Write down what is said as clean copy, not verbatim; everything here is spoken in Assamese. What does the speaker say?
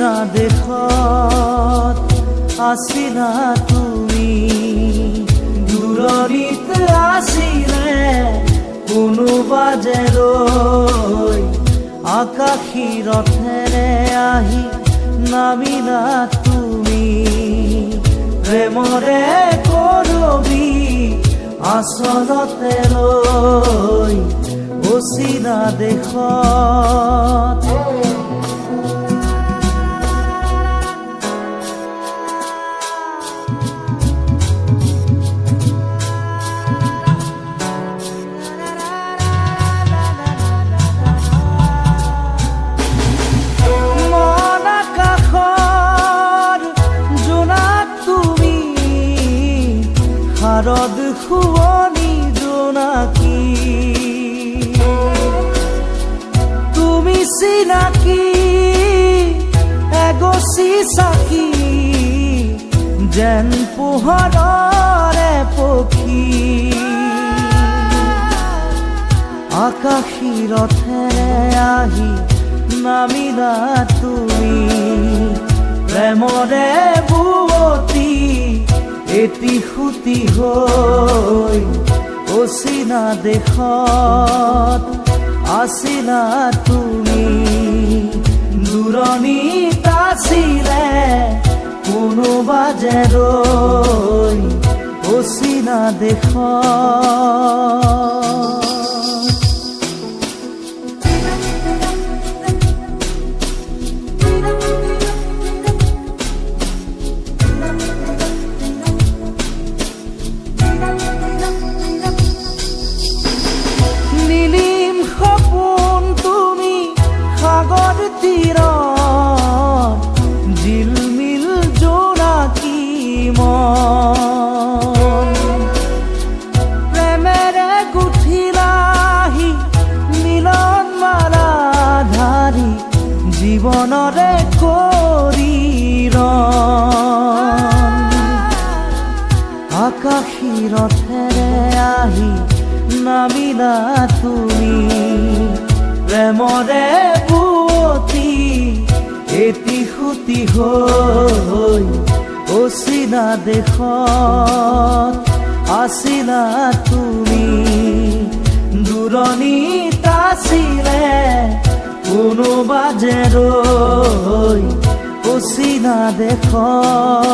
অচিনা দেশত আছিলা তুমি, দূৰণিত আছিলে কোনোবা যে ৰৈ, আকাশী ৰথেৰে আহি নামিলা তুমি, প্ৰেমৰে কৰবি আচলতে ৰৈ অচিনা দেশত। শাৰদ শুৱনি জোনাকী, তুমি চিনাকি এগছি চাকি, যেন পোহৰৰে পক্ষী, আকাশী ৰথেৰে আহি নামিলা তুমি, প্ৰেমৰে বুৱতী এটি সুতি হৈ অচিনা দেশত আছিলা তুমি, দূৰণিত আছিলে কোনোবা যে ৰৈ অচিনা দেশত। জিলমিল জোনাকী মন, প্ৰেমেৰে গুঠিলাহি মিলন মালা ধাৰি, জীৱনৰে কৰি ৰণ, আকাশী ৰথেৰে আহি নামিলা তুমি, প্ৰেমৰে বুৱতী এটি সুতি হৈ অচিনা দেশত আছিলা তুমি, দূৰণিত আছিলে কোনোবা যে ৰৈ অচিনা দেশত।